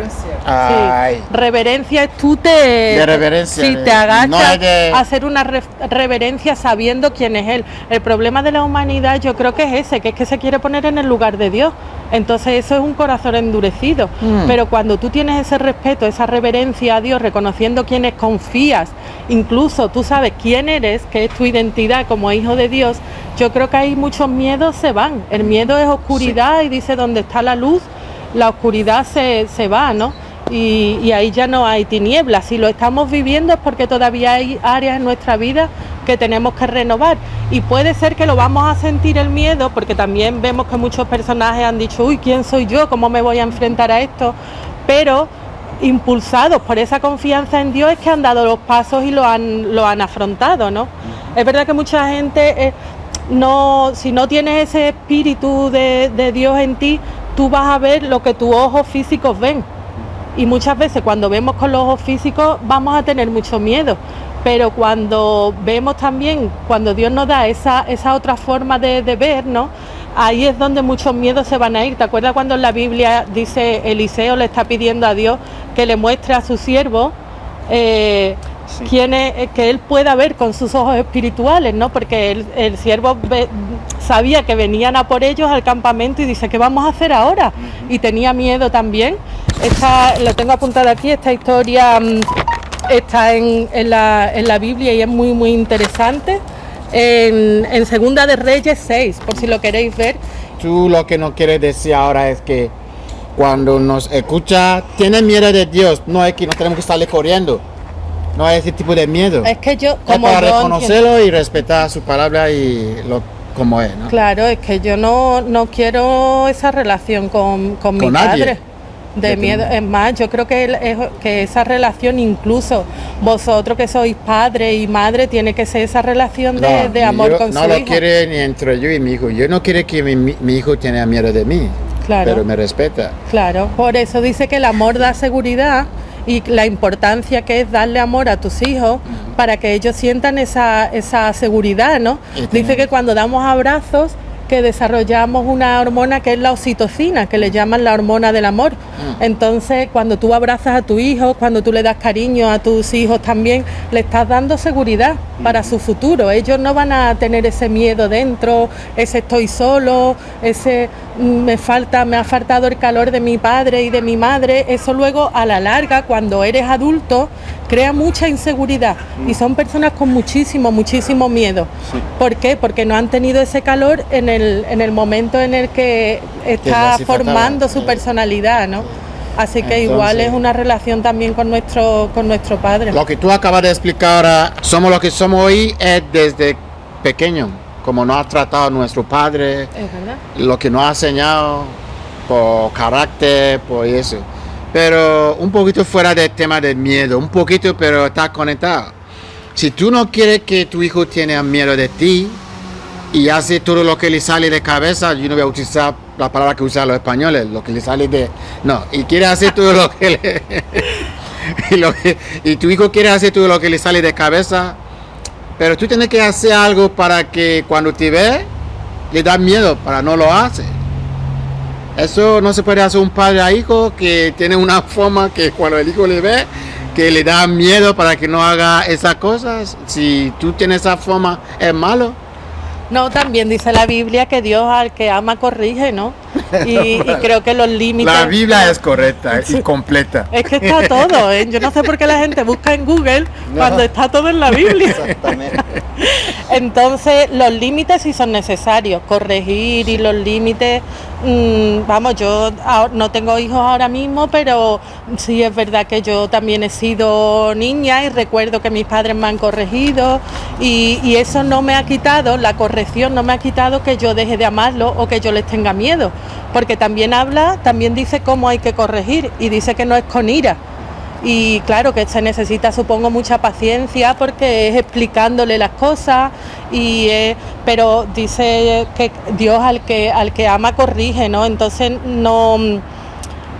Ay.
Sí. Reverencia es tú
De reverencia.
Si te agachas
No es de...
a hacer una reverencia sabiendo quién es Él. El problema de la humanidad yo creo que es ese, que es que se quiere poner en el lugar de Dios. Entonces eso es un corazón endurecido. Pero cuando tú tienes ese respeto, esa reverencia a Dios, reconociendo quiénes confías, incluso tú sabes quién eres, que es tu identidad como hijo de Dios, yo creo que ahí muchos miedos se van. El miedo es oscuridad y dice, donde está la luz, la oscuridad se va, ¿no? Y ahí ya no hay tinieblas. Si lo estamos viviendo es porque todavía hay áreas en nuestra vida que tenemos que renovar. Y puede ser que lo vamos a sentir el miedo, porque también vemos que muchos personajes han dicho, uy, ¿quién soy yo? ¿Cómo me voy a enfrentar a esto? Pero impulsados por esa confianza en Dios es que han dado los pasos y lo han afrontado, ¿no? Es verdad que mucha gente, si no tienes ese espíritu de Dios en ti, tú vas a ver lo que tus ojos físicos ven. Y muchas veces cuando vemos con los ojos físicos vamos a tener mucho miedo. Pero cuando vemos también, cuando Dios nos da esa otra forma de ver, ¿no? Ahí es donde muchos miedos se van a ir. ¿Te acuerdas cuando en la Biblia dice Eliseo le está pidiendo a Dios que le muestre a su siervo quién es, que él pueda ver con sus ojos espirituales, ¿no? Porque el siervo sabía que venían a por ellos al campamento y dice, ¿qué vamos a hacer ahora? Y tenía miedo también. Lo tengo apuntado aquí, esta historia está en la Biblia y es muy, muy interesante. En Segunda de Reyes 6, por si lo queréis ver.
Tú lo que nos quieres decir ahora es que cuando nos escucha, tienes miedo de Dios, no es que no tenemos que estarle corriendo. No hay ese tipo de miedo.
Es que yo,
es
como
para
yo
reconocerlo y respetar su palabra y como es, ¿no?
Claro, es que yo no quiero esa relación con mi
nadie.
padre. De miedo. Es más, yo creo que esa relación, incluso vosotros que sois padre y madre, tiene que ser esa relación de amor con su hijo.
No lo quiere ni entre yo y mi hijo. Yo no quiero que mi hijo tenga miedo de mí,
claro,
pero me respeta.
Claro, por eso dice que el amor da seguridad y la importancia que es darle amor a tus hijos para que ellos sientan esa seguridad, ¿no? Dice que cuando damos abrazos, que desarrollamos una hormona que es la oxitocina, que le llaman la hormona del amor. Entonces, cuando tú abrazas a tu hijo, cuando tú le das cariño a tus hijos también, le estás dando seguridad para su futuro. Ellos no van a tener ese miedo dentro, ese estoy solo, ese me ha faltado el calor de mi padre y de mi madre. Eso luego, a la larga, cuando eres adulto, crea mucha inseguridad y son personas con muchísimo miedo.
Sí.
¿Por qué? Porque no han tenido ese calor en el momento en el que está formando su personalidad, ¿no? Así que
Entonces,
igual es una relación también con nuestro padre.
Lo que tú acabas de explicar ahora, somos lo que somos hoy es desde pequeño, como nos ha tratado nuestro padre,
Es verdad.
lo que nos ha enseñado por carácter, por eso. Pero un poquito fuera del tema del miedo, un poquito, pero está conectado. Si tú no quieres que tu hijo tenga miedo de ti y hace todo lo que le sale de cabeza, yo no voy a utilizar la palabra que usan los españoles, lo que le sale de... No, y quiere hacer todo lo que le... y tu hijo quiere hacer todo lo que le sale de cabeza, pero tú tienes que hacer algo para que cuando te ve, le da miedo, para no lo hace. Eso no se puede hacer un padre a hijo que tiene una forma que cuando el hijo le ve, que le da miedo para que no haga esas cosas. Si tú tienes esa forma, es malo.
No, también dice la Biblia que Dios al que ama corrige, ¿no? Y creo que los límites...
La Biblia es correcta y completa.
Es que está todo, ¿eh? Yo no sé por qué la gente busca en Google cuando está todo en la Biblia.
Exactamente.
Entonces, los límites sí son necesarios, corregir y los límites, vamos, yo no tengo hijos ahora mismo, pero sí es verdad que yo también he sido niña y recuerdo que mis padres me han corregido y eso no me ha quitado, la corrección no me ha quitado que yo deje de amarlo o que yo les tenga miedo, porque también dice cómo hay que corregir y dice que no es con ira. Y claro que se necesita, supongo, mucha paciencia porque es explicándole las cosas, pero dice que Dios al que ama corrige, ¿no? Entonces no,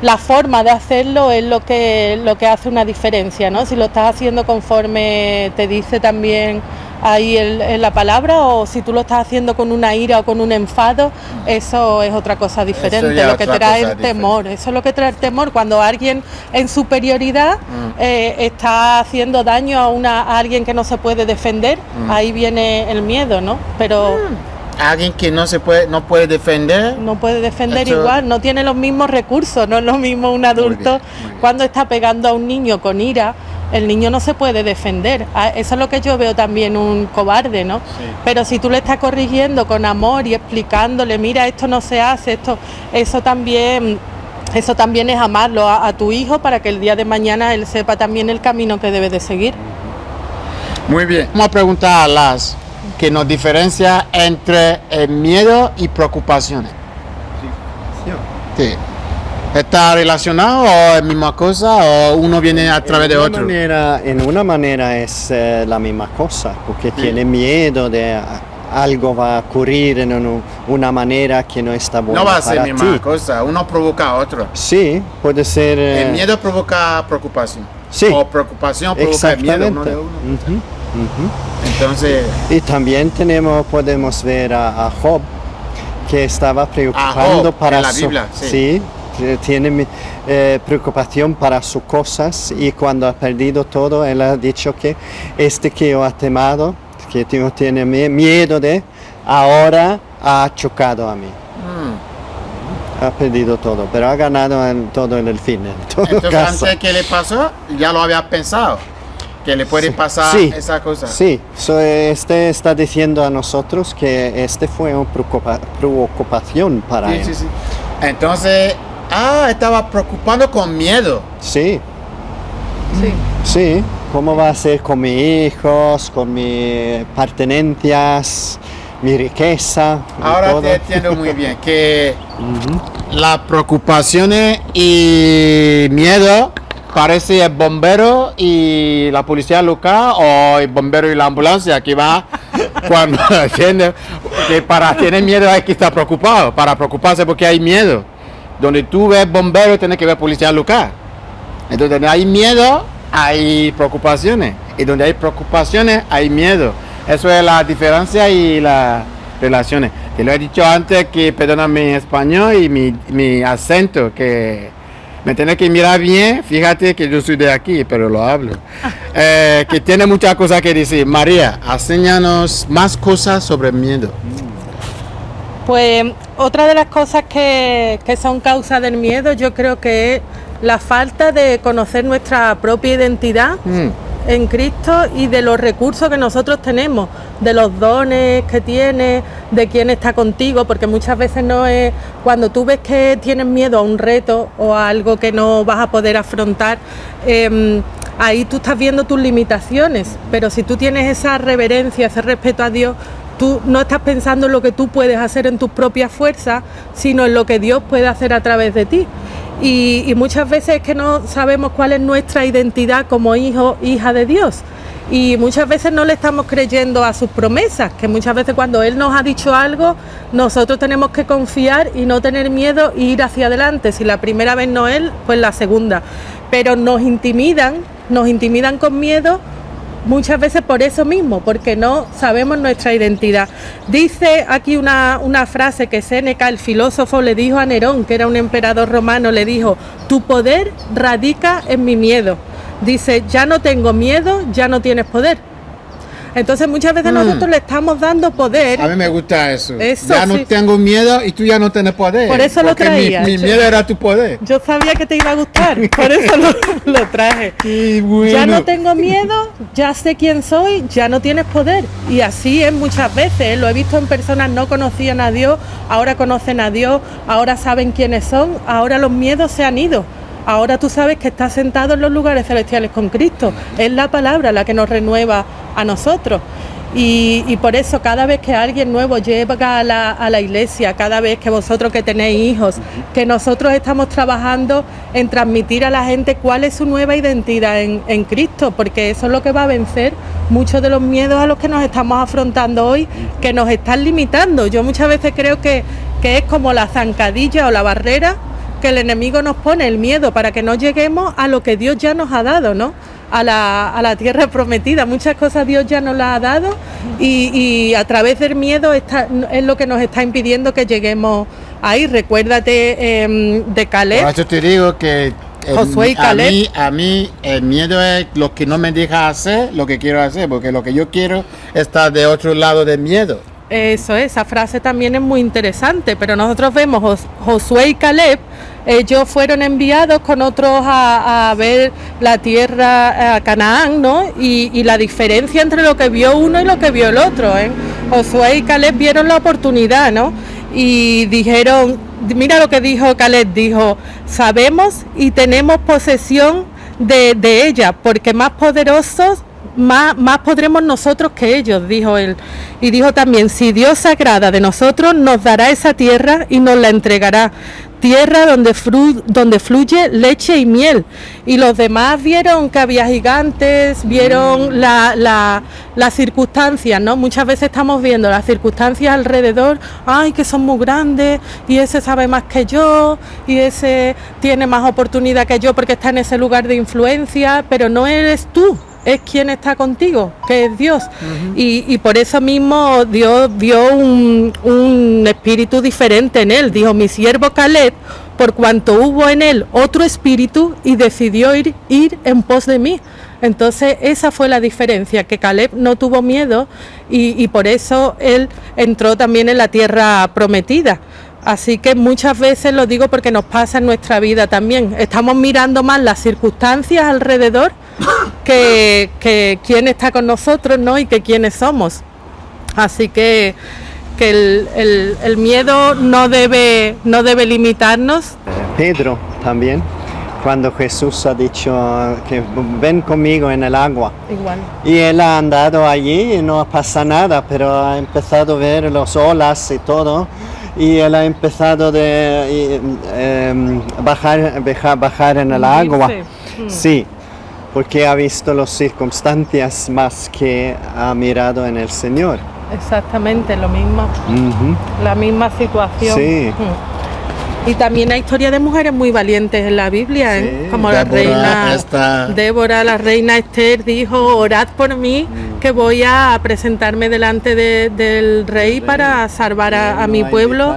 la forma de hacerlo es lo que hace una diferencia, ¿no? Si lo estás haciendo conforme te dice también ahí en la palabra, o si tú lo estás haciendo con una ira o con un enfado, eso es otra cosa diferente, lo que trae el temor, eso es lo que trae el temor, cuando alguien en superioridad está haciendo daño a alguien que no se puede defender, ahí viene el miedo, ¿no? Pero
Alguien que no puede defender.
No puede defender
Eso...
igual, no tiene los mismos recursos, no es lo mismo un adulto
muy bien.
Cuando está pegando a un niño con ira. El niño no se puede defender, eso es lo que yo veo también un cobarde, ¿no? Sí. Pero si tú le estás corrigiendo con amor y explicándole, mira, esto no se hace, eso también es amarlo a tu hijo para que el día de mañana él sepa también el camino que debe de seguir.
Muy bien. Vamos a preguntar a las que nos diferencia entre el miedo y preocupaciones. Sí. ¿Está relacionado o es la misma cosa o uno viene a través de otro?
En una manera es la misma cosa, porque tiene miedo de algo va a ocurrir en una manera que no está buena.
No va a ser la
para
misma
ti.
cosa, uno provoca a otro.
Sí, puede ser.
El miedo provoca preocupación.
Sí.
O preocupación provoca el miedo. Uno de uno. Entonces.
Y también podemos ver a Job, que estaba preocupando
Job,
para
en la Biblia,
sí, tiene preocupación para sus cosas, y cuando ha perdido todo, él ha dicho que que yo ha temado, que tiene miedo de, ahora ha chocado a mí. Ha perdido todo, pero ha ganado todo en el fin.
Entonces, antes que le pasó, ya lo había pensado, que le puede pasar esa cosa.
Sí, está diciendo a nosotros que fue una preocupación para él.
Sí. Entonces, estaba preocupando con miedo.
Sí. ¿Cómo va a ser con mis hijos, con mis pertenencias, mi riqueza?
Ahora
todo.
te entiendo muy bien que las preocupaciones y miedo parece el bombero y la policía local o el bombero y la ambulancia que va cuando que para tener miedo hay que estar preocupado, para preocuparse porque hay miedo. Donde tú ves bombero tienes que ver policía local. Entonces donde hay miedo hay preocupaciones y donde hay preocupaciones hay miedo. Eso es la diferencia y relaciones. Te lo he dicho antes que perdona mi español y mi acento, que me tiene que mirar bien, fíjate que yo soy de aquí, pero lo hablo. Que tiene muchas cosas que decir. María, enséñanos más cosas sobre el miedo.
Pues otra de las cosas que son causa del miedo, yo creo que es la falta de conocer nuestra propia identidad en Cristo y de los recursos que nosotros tenemos, de los dones que tienes, de quién está contigo, porque muchas veces no es cuando tú ves que tienes miedo a un reto o a algo que no vas a poder afrontar, ahí tú estás viendo tus limitaciones, pero si tú tienes esa reverencia, ese respeto a Dios, tú no estás pensando en lo que tú puedes hacer en tus propias fuerzas, sino en lo que Dios puede hacer a través de ti. Y muchas veces es que no sabemos cuál es nuestra identidad como hijo, hija de Dios. Y muchas veces no le estamos creyendo a sus promesas, que muchas veces cuando Él nos ha dicho algo, nosotros tenemos que confiar y no tener miedo e ir hacia adelante. Si la primera vez no Él, pues la segunda. Pero nos intimidan con miedo, muchas veces por eso mismo, porque no sabemos nuestra identidad. Dice aquí una frase que Séneca, el filósofo, le dijo a Nerón, que era un emperador romano, le dijo: tu poder radica en mi miedo. Dice, ya no tengo miedo, ya no tienes poder. Entonces muchas veces nosotros le estamos dando poder.
A mí me gusta eso. Ya no tengo miedo y tú ya no tienes poder.
Por eso lo traía.
Mi miedo era tu poder.
Yo sabía que te iba a gustar, por eso lo traje.
Bueno.
Ya no tengo miedo, ya sé quién soy, ya no tienes poder. Y así es muchas veces. Lo he visto en personas no conocían a Dios, ahora conocen a Dios, ahora saben quiénes son, ahora los miedos se han ido. Ahora tú sabes que estás sentado en los lugares celestiales con Cristo. Es la palabra la que nos renueva a nosotros. Y por eso cada vez que alguien nuevo llega a la iglesia, cada vez que vosotros que tenéis hijos, que nosotros estamos trabajando en transmitir a la gente cuál es su nueva identidad en Cristo, porque eso es lo que va a vencer muchos de los miedos a los que nos estamos afrontando hoy, que nos están limitando. Yo muchas veces creo que es como la zancadilla o la barrera que el enemigo nos pone, el miedo, para que no lleguemos a lo que Dios ya nos ha dado, ¿no? A la tierra prometida. Muchas cosas Dios ya nos las ha dado y a través del miedo es lo que nos está impidiendo que lleguemos ahí. Recuérdate de Caleb.
Por eso te digo que
Josué y Caleb.
A mí el miedo es lo que no me deja hacer lo que quiero hacer, porque lo que yo quiero está de otro lado del miedo.
Eso, esa frase también es muy interesante, pero nosotros vemos Josué y Caleb, ellos fueron enviados con otros a ver la tierra, a Canaán, ¿no? Y la diferencia entre lo que vio uno y lo que vio el otro, ¿eh? Josué y Caleb vieron la oportunidad, ¿no? Y dijeron, mira lo que dijo Caleb, dijo, sabemos y tenemos posesión de ella, porque más poderosos, más podremos nosotros que ellos, dijo él. Y dijo también, si Dios se agrada de nosotros, nos dará esa tierra y nos la entregará. Tierra donde fluye leche y miel. Y los demás vieron que había gigantes, vieron las circunstancias, ¿no? Muchas veces estamos viendo las circunstancias alrededor, ay, que son muy grandes, y ese sabe más que yo, y ese tiene más oportunidad que yo porque está en ese lugar de influencia, pero no eres tú. Es quien está contigo, que es Dios. Y por eso mismo Dios vio un espíritu diferente en él. Dijo, mi siervo Caleb, por cuanto hubo en él otro espíritu y decidió ir en pos de mí. Entonces esa fue la diferencia, que Caleb no tuvo miedo y por eso él entró también en la tierra prometida. Así que muchas veces, lo digo porque nos pasa en nuestra vida también, estamos mirando más las circunstancias alrededor que quién está con nosotros, ¿no? Y que quiénes somos. Así que el miedo no debe limitarnos.
Pedro también, cuando Jesús ha dicho que ven conmigo en el agua.
Igual. Y
él ha andado allí y no pasa nada, pero ha empezado a ver las olas y todo. Y él ha empezado bajar en el agua. Sí, porque ha visto las circunstancias más que ha mirado en el Señor.
Exactamente, lo mismo. La misma situación.
Sí.
Y también hay historias de mujeres muy valientes en la Biblia, ¿eh? Como la reina Débora, la reina Esther dijo, orad por mí, que voy a presentarme delante del rey para salvar a mi pueblo.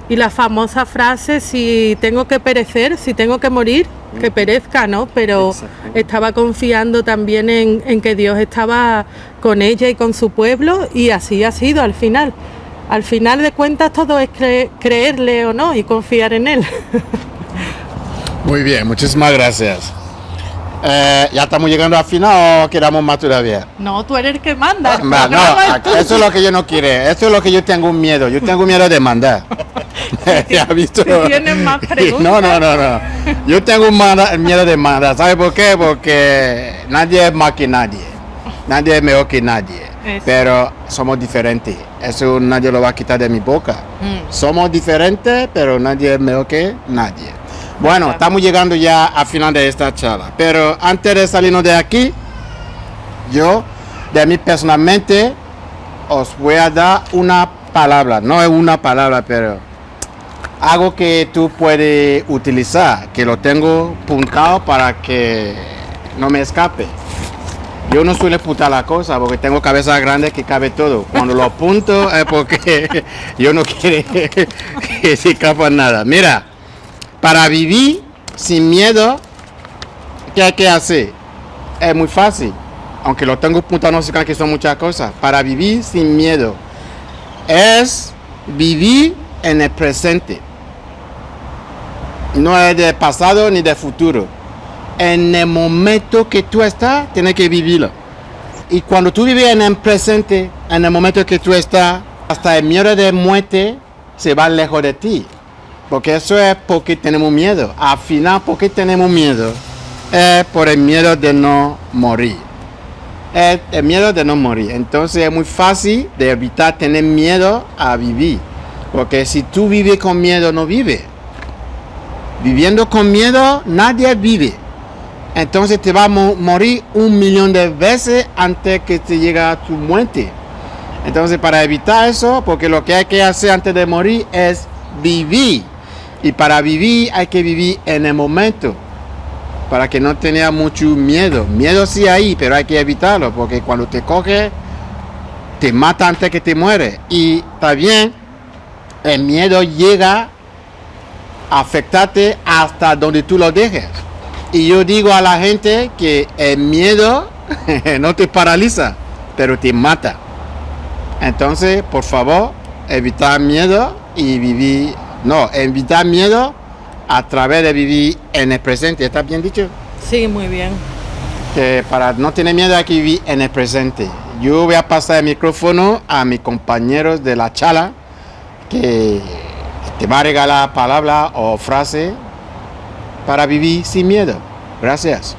Y la famosa frase, si tengo que perecer, si tengo que morir, que perezca, ¿no? Pero estaba confiando también en que Dios estaba con ella y con su pueblo, y así ha sido al final. Al final de cuentas todo es creerle o no y confiar en él.
Muy bien, muchísimas gracias. ¿Ya estamos llegando al final o quedamos más todavía?
No, tú eres el que manda.
Eso es lo que yo no quiero. Eso es lo que yo tengo un miedo. Yo tengo miedo de mandar. ¿Ya has visto?
¿Tienes más preguntas?
No. Yo tengo miedo de mandar. ¿Sabes por qué? Porque nadie es más que nadie. Nadie es mejor que nadie.
Eso.
Pero somos diferentes. Eso nadie lo va a quitar de mi boca. Somos diferentes, pero nadie es mejor que nadie. Bueno, estamos llegando ya al final de esta charla, pero antes de salirnos de aquí, yo, de mí personalmente, os voy a dar una palabra, no es una palabra, pero algo que tú puedes utilizar, que lo tengo apuntado para que no me escape. Yo no suelo apuntar la cosa porque tengo cabeza grande que cabe todo. Cuando lo apunto es porque yo no quiero que se escapa nada. Mira. Para vivir sin miedo, ¿qué hay que hacer? Es muy fácil, aunque lo tengo apuntado, no sé que son muchas cosas. Para vivir sin miedo es vivir en el presente. No es de pasado ni de futuro. En el momento que tú estás, tienes que vivirlo. Y cuando tú vives en el presente, en el momento que tú estás, hasta el miedo de muerte se va lejos de ti. Porque eso es porque tenemos miedo. Al final, ¿por qué tenemos miedo? Es por el miedo de no morir. Es el miedo de no morir. Entonces es muy fácil de evitar tener miedo a vivir. Porque si tú vives con miedo, no vives. Viviendo con miedo, nadie vive. Entonces te va a morir 1.000.000 de veces antes que te llegue a tu muerte. Entonces para evitar eso, porque lo que hay que hacer antes de morir es vivir. Y para vivir hay que vivir en el momento, para que no tenga mucho miedo. Miedo sí hay, pero hay que evitarlo, porque cuando te coge, te mata antes que te muere. Y también el miedo llega a afectarte hasta donde tú lo dejes. Y yo digo a la gente que el miedo no te paraliza, pero te mata. Entonces, por favor, evitar miedo y vivir. No, evitar miedo a través de vivir en el presente. ¿Está bien dicho?
Sí, muy bien.
Que para no tener miedo hay que vivir en el presente. Yo voy a pasar el micrófono a mis compañeros de la charla que te va a regalar palabra o frase para vivir sin miedo. Gracias.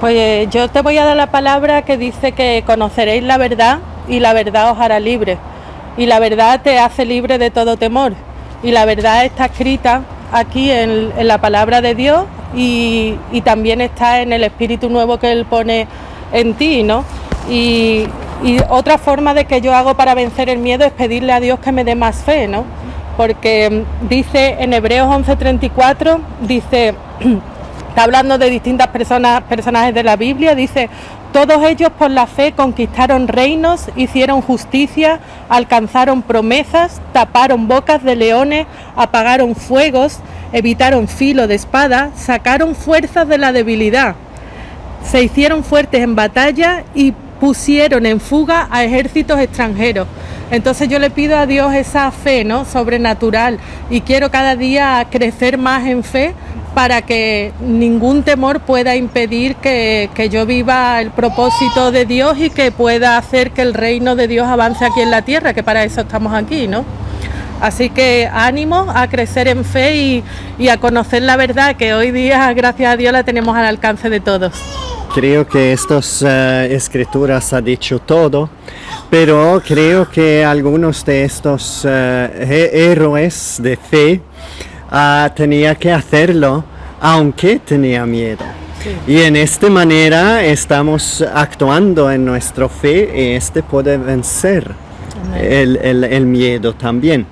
Pues yo te voy a dar la palabra que dice que conoceréis la verdad y la verdad os hará libre. Y la verdad te hace libre de todo temor. Y la verdad está escrita aquí en la palabra de Dios y también está en el espíritu nuevo que Él pone en ti, ¿no? Y otra forma de que yo hago para vencer el miedo es pedirle a Dios que me dé más fe, ¿no? Porque dice en Hebreos 11:34, dice, está hablando de distintas personajes de la Biblia, dice: todos ellos por la fe conquistaron reinos, hicieron justicia, alcanzaron promesas, taparon bocas de leones, apagaron fuegos, evitaron filo de espada, sacaron fuerzas de la debilidad, se hicieron fuertes en batalla y pusieron en fuga a ejércitos extranjeros. Entonces yo le pido a Dios esa fe, ¿no?, sobrenatural, y quiero cada día crecer más en fe para que ningún temor pueda impedir que yo viva el propósito de Dios y que pueda hacer que el reino de Dios avance aquí en la tierra, que para eso estamos aquí, ¿no? Así que ánimo a crecer en fe y a conocer la verdad, que hoy día, gracias a Dios, la tenemos al alcance de todos.
Creo que estas escrituras ha dicho todo, pero creo que algunos de estos héroes de fe tenía que hacerlo aunque tenía miedo. Sí. Y en esta manera estamos actuando en nuestra fe y este puede vencer el miedo también.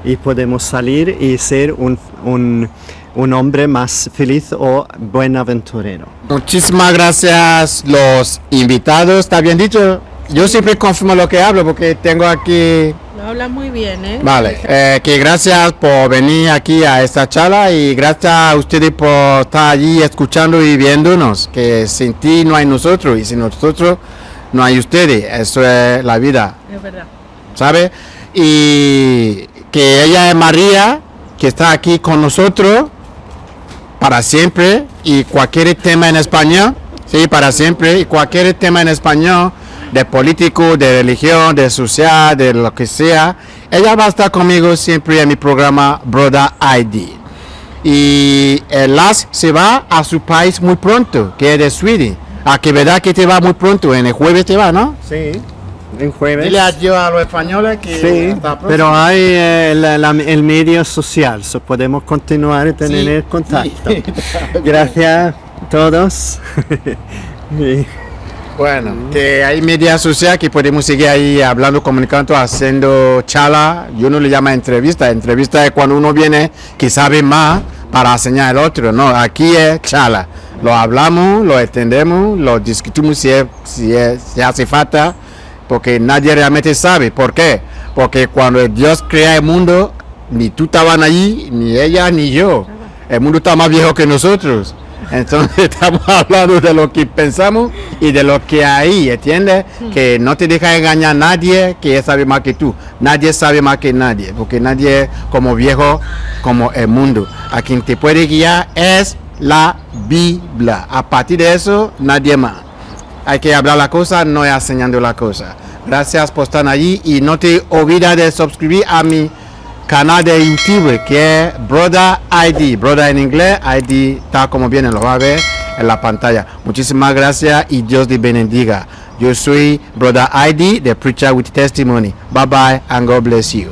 Y podemos salir y ser un hombre más feliz o buenaventurero.
Muchísimas gracias los invitados, ¿está bien dicho? Yo siempre confirmo lo que hablo porque tengo aquí...
Lo hablas muy bien, ¿eh?
Vale, que gracias por venir aquí a esta charla y gracias a ustedes por estar allí escuchando y viéndonos, que sin ti no hay nosotros y sin nosotros no hay ustedes, eso es la vida,
Es verdad.
¿sabe? Y que ella es María, que está aquí con nosotros para siempre y cualquier tema en español, sí, para siempre y cualquier tema en español, de político, de religión, de social, de lo que sea, ella va a estar conmigo siempre en mi programa Brother ID. Y el Laz se va a su país muy pronto, que es de Sweden. ¿A qué verdad que te va muy pronto? En el jueves te va, ¿no?
Sí, en jueves.
Dile adiós a los españoles que
Sí,
hasta pronto.
pero hay el medio social, so podemos continuar y tener
Sí,
contacto.
sí.
Gracias a todos. Y
Bueno, que hay media social que podemos seguir ahí hablando, comunicando, haciendo charla. Yo no le llamo entrevista. Entrevista es cuando uno viene que sabe más para enseñar al otro. No, aquí es charla. Lo hablamos, lo entendemos, lo discutimos si hace falta, porque nadie realmente sabe. ¿Por qué? Porque cuando Dios crea el mundo, ni tú estabas allí, ni ella, ni yo. El mundo está más viejo que nosotros. Entonces estamos hablando de lo que pensamos y de lo que hay, ¿entiendes? Que no te deja engañar a nadie que sabe más que tú. Nadie sabe más que nadie, porque nadie es como viejo como el mundo. A quien te puede guiar es la Biblia. A partir de eso, nadie más. Hay que hablar la cosa, no es enseñando la cosa. Gracias por estar allí y no te olvides de suscribir a mi canal de YouTube que es Brother ID, Brother en inglés, ID tal como viene, lo va a ver en la pantalla. Muchísimas gracias y Dios te bendiga. Yo soy Brother ID, the preacher with testimony. Bye bye and God bless you.